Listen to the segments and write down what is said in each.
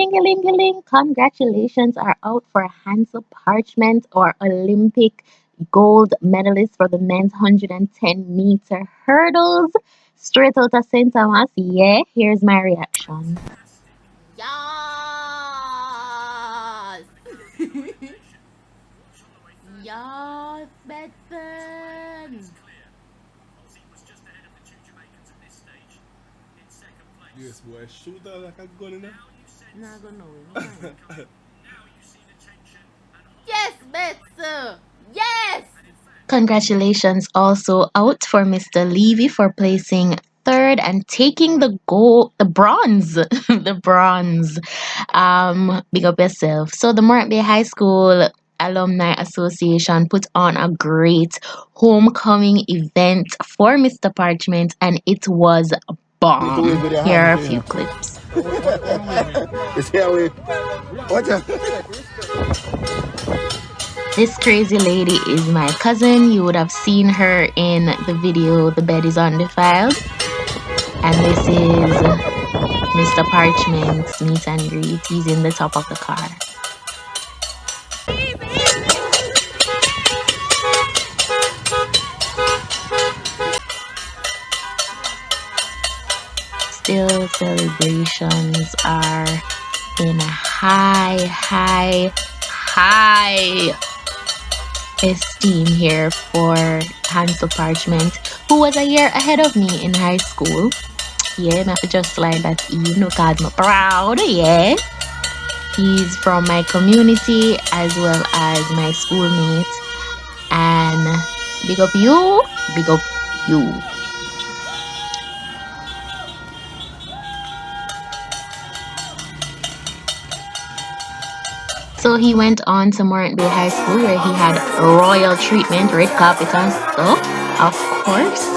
Ling-a-ling-a-ling. Congratulations are out for Hansle Parchment, or Olympic gold medalist for the men's 110-meter hurdles. Straight out of St. Thomas. Yeah, here's my reaction. Yes! Yes, Betson! Yes, boy, shoot her like a gun in there. Nah, go know it. Yes, Betson! Yes! Congratulations also out for Mr. Levy for placing third and taking the gold, the bronze, the bronze. Big up yourself. So the Morant Bay High School Alumni Association put on a great homecoming event for Mr. Parchment, and it was bomb. Here are a few clips. This crazy lady is my cousin. You would have seen her in the video The Bed is Undefiled. And this is Mr. Parchment's meet and greet. He's in the top of the car. Still, celebrations are in a high esteem here for Hansle Parchment, who was a year ahead of me in high school. Yeah, I have to just slide that in, because I'm proud, yeah. He's from my community as well as my schoolmate. And big up you, big up you. So he went on to Morant Bay High School, where he had royal treatment, red carpet and stuff, of course.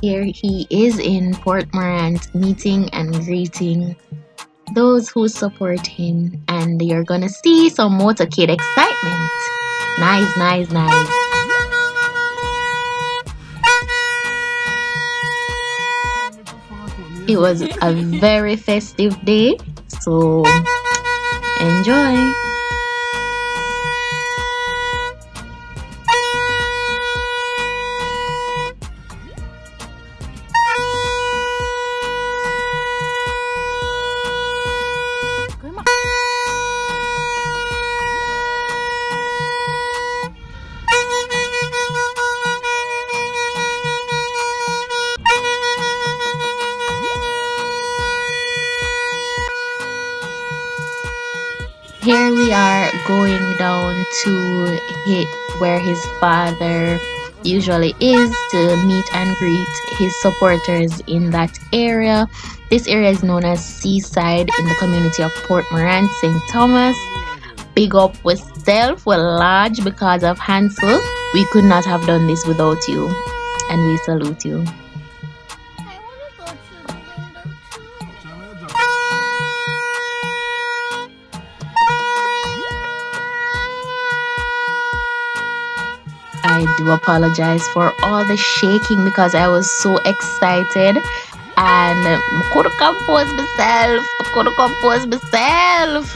Here he is in Port Morant, meeting and greeting those who support him, and you're gonna see some Motorcade excitement. Nice. It was a very festive day, so enjoy. Here we are going down to where his father usually is, to meet and greet his supporters in that area. This area is known as Seaside in the community of Port Morant, St. Thomas. Big up with self, we're large because of Hansle. We could not have done this without you, and we salute you. I do apologize for all the shaking because I was so excited, and I could have composed myself.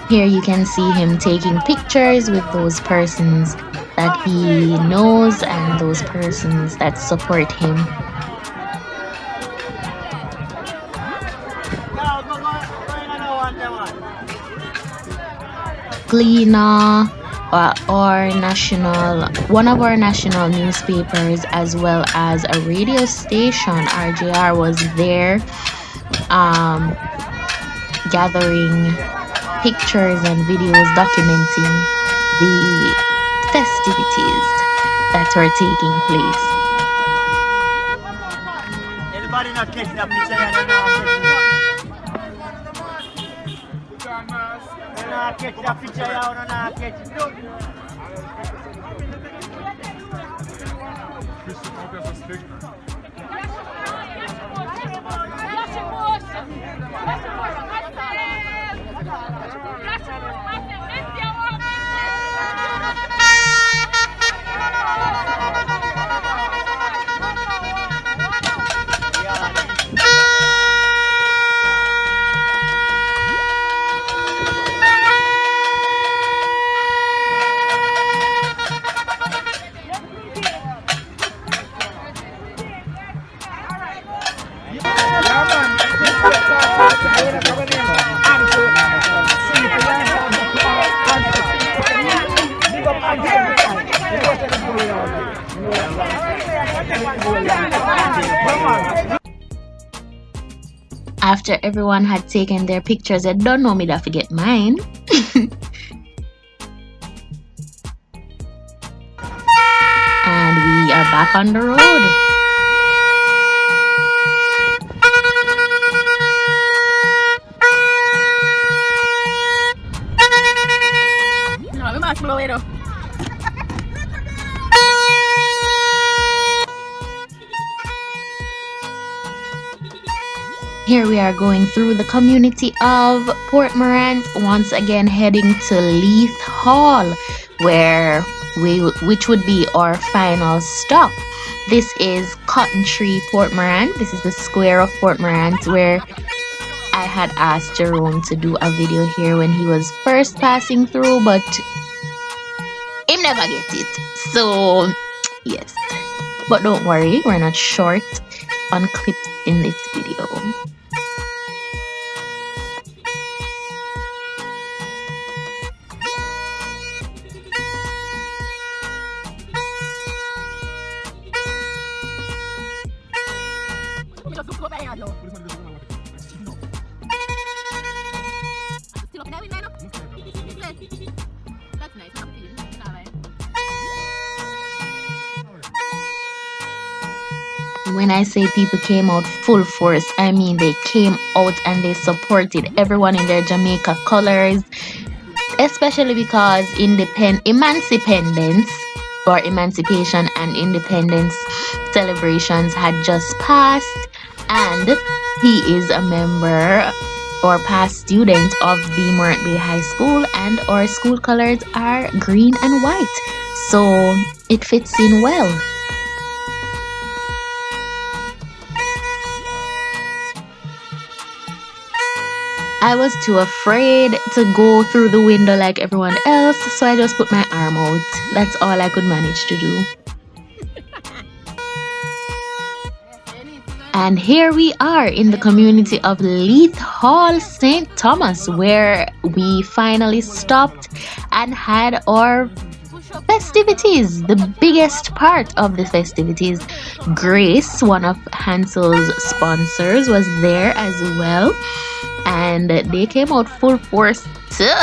Here you can see him taking pictures with those persons that he knows and those persons that support him. Gleaner, one of our national newspapers, as well as a radio station, RJR, was there gathering pictures and videos documenting the festivities that were taking place. Everybody not catch that picture here, they not catch that picture here, they not catch it. After everyone had taken their pictures, I don't know me that forget mine. And we are back on the road. No, we must blow it up. Here we are going through the community of Port Morant, once again heading to Leith Hall, which would be our final stop. This is Cotton Tree, Port Morant. This is the square of Port Morant where I had asked Jerome to do a video here when he was first passing through, but he never get it. So yes, but don't worry, we're not short on clips in this video. That's nice. I'm feeling it. Alright. When I say people came out full force, I mean they came out and they supported everyone in their Jamaica colors, especially because emancipation and independence celebrations had just passed, and he is a member or past student of the Morant Bay High School, and our school colors are green and white, so it fits in well. I was too afraid to go through the window like everyone else, so I just put my arm out. That's all I could manage to do. And here we are in the community of Leith Hall, St. Thomas, where we finally stopped and had our festivities, the biggest part of the festivities. Grace, one of Hansle's sponsors, was there as well, and they came out full force too.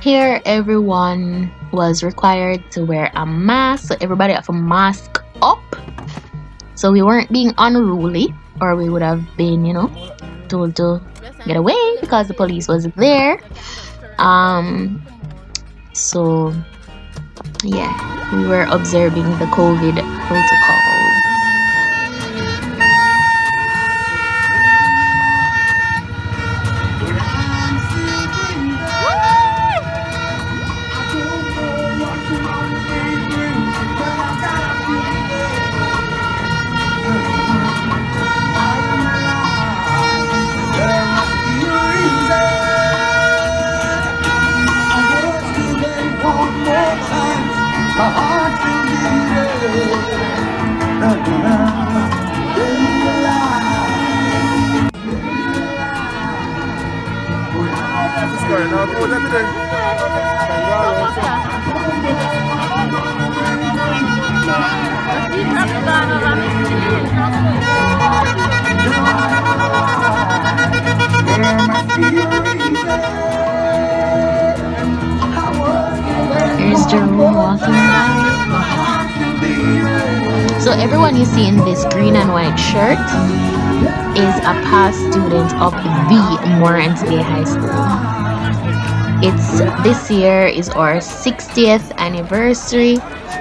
Here, everyone was required to wear a mask, so everybody had a mask up. So we weren't being unruly, or we would have been, told to get away because the police was there. So yeah, we were observing the COVID protocols. everyone you see in this green and white shirt is a past student of the Morant Day High School. It's this year is our 60th anniversary,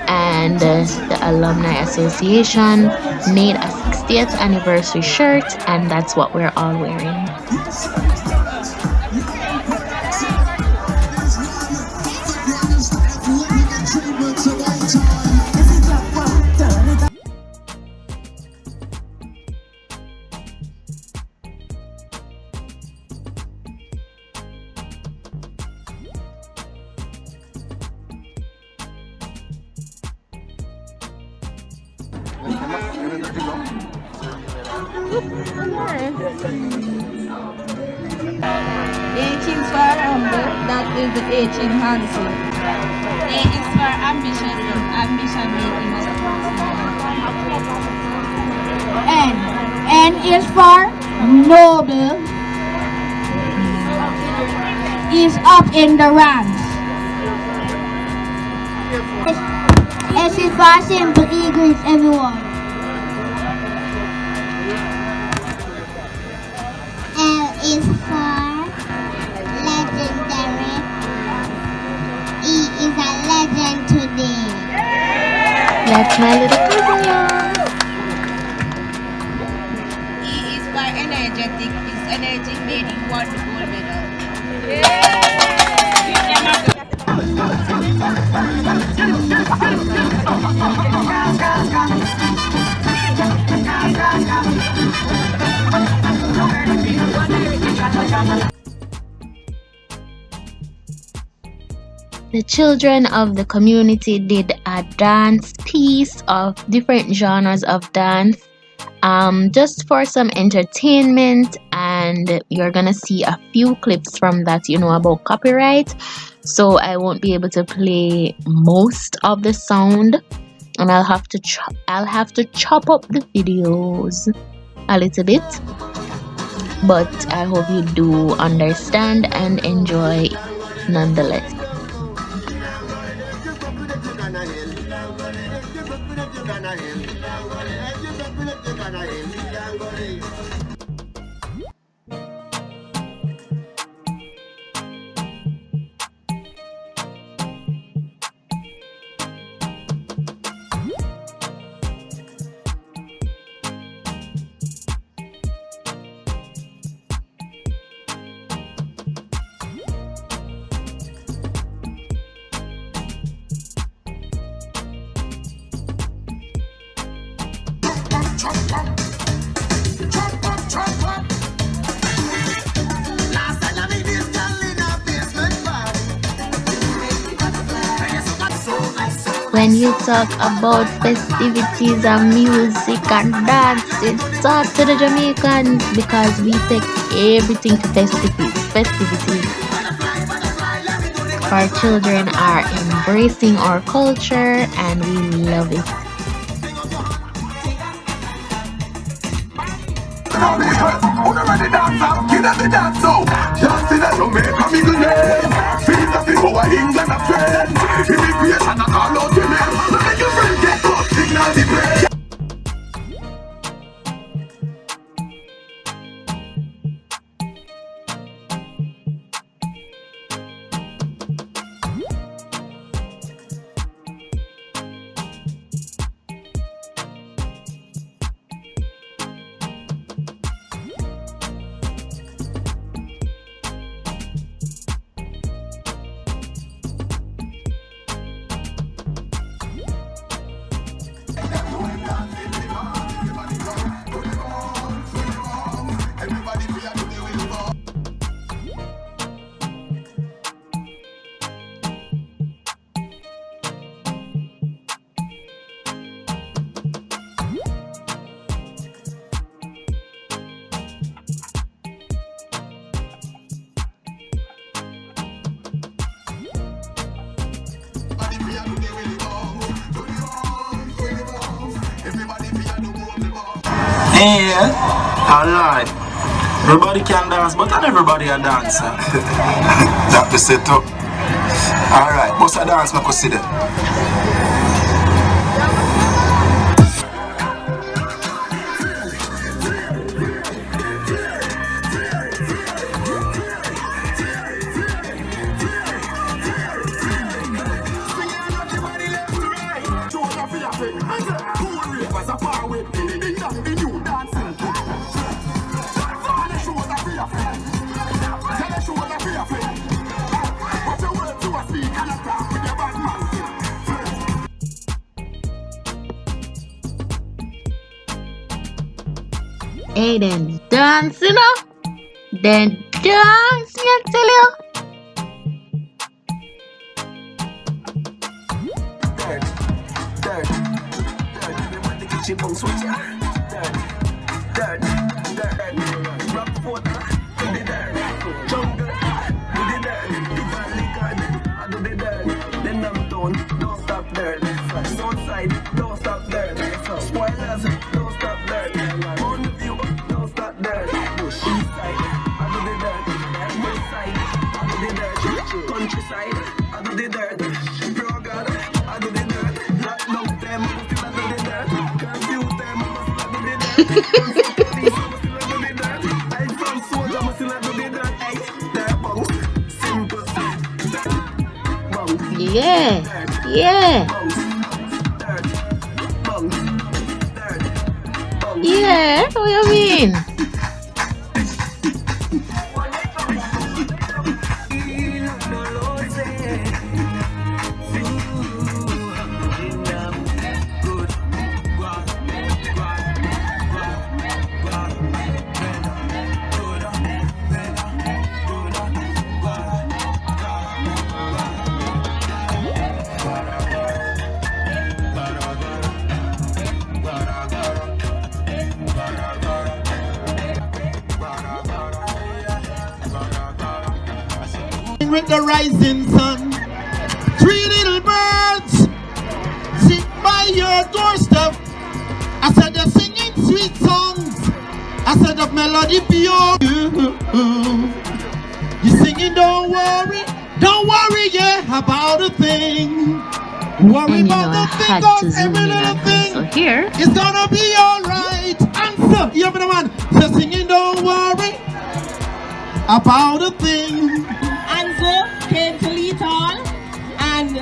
and the Alumni Association made a 60th anniversary shirt, and that's what we're all wearing. H is for humble, that is the H in Hansle. A is for ambition, ambition making us a N. N is for noble. Is up in the ranks. S is for simple. E greets everyone. L is for legendary. E is a legend today. That's my little cousin, y'all. E is for energetic, is energy made in one gold medal. The children of the community did a dance piece of different genres of dance, just for some entertainment, and you're gonna see a few clips from that. You know about copyright, so I won't be able to play most of the sound, and I'll have to chop up the videos a little bit, but I hope you do understand and enjoy nonetheless. When you talk about festivities and music and dancing, talk to the Jamaicans, because we take everything to festivities. Our children are embracing our culture and we love it. Yeah, alright. Everybody can dance, but not everybody a dancer. That to set up. Alright, what's a dance I could see there? Hey, then dance, you know? Then dance, me I tell you. Countryside, I do the dirt. Bro God, I do the dirt. Lock down them, still I do the dirt. Confuse them, still I do the dirt. Guns up police, still I do the dirt. I from soldier, still I do the dirt. Hey, dirt bounce, simple. Bounce, Yeah, yeah, bounce, dirt, bounce, dirt, bounce. yeah. What you mean? With the rising sun, 3 little birds sit by your doorstep. I said they're singing sweet songs. I said the melody pure. You singing, don't worry, yeah, about a thing. Worry And you know, about I the thing, had to cause zoom every in little on thing Hansle here. is gonna be alright. Answer, you have the man. So singing, don't worry about a thing. Hansle came to Lethal, and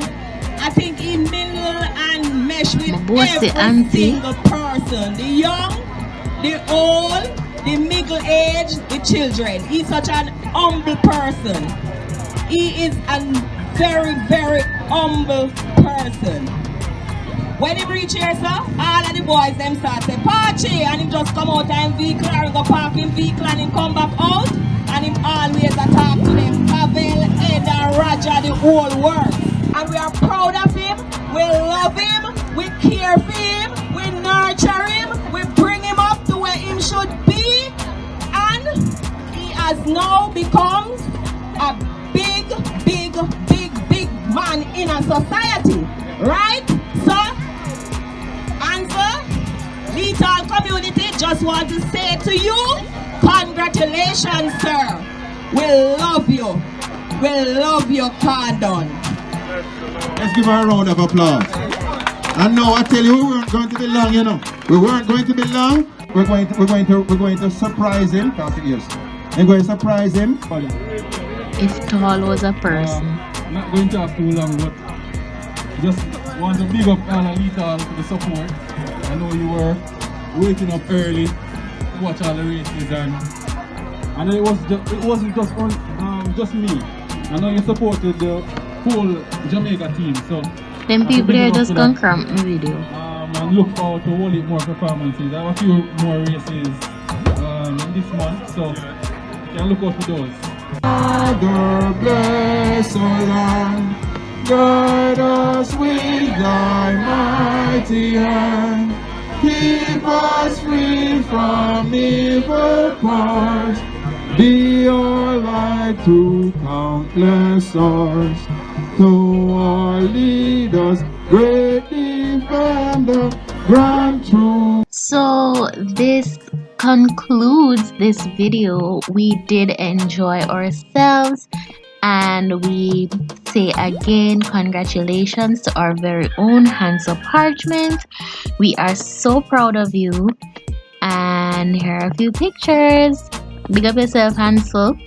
I think he mingled and meshed with My boy say every auntie. single person. The young, the old, the middle age, the children. He's such an humble person. He is a very, very humble person. When he reach here, sir, all of the boys them start say party, and he just come out and vehicle and go park in vehicle and he come back out, and him always talk to them Pavel, Ed and Roger, the whole world. And we are proud of him, we love him, we care for him, we nurture him, we bring him up to where he should be, and he has now become a big man in a society, right, sir? Answer, Lethal community just want to say to you, congratulations, sir. We love you. We love your condom. Let's give her a round of applause. And now I tell you, we weren't going to be long, you know. We weren't going to be long. We're going to surprise him. Yes. We're going to surprise him. If tall was a person. I'm not going to have too long, but just want to big up all of Lethal for the support. I know you were waking up early to watch all the races, and it wasn't just me. I know you supported the whole Jamaica team, so Them people there just gonna cramp my video. And look forward to a whole lot more performances. I have a few more races in this month, so you can look out for those. Father, bless our land, guide us with thy mighty hand, keep us free from evil powers, be our light to countless stars, to our leaders, great defender, grant truth. So this concludes this video. We did enjoy ourselves, and we say again congratulations to our very own Hansle Parchment. We are so proud of you, and here are a few pictures. Big up yourself, Hansle.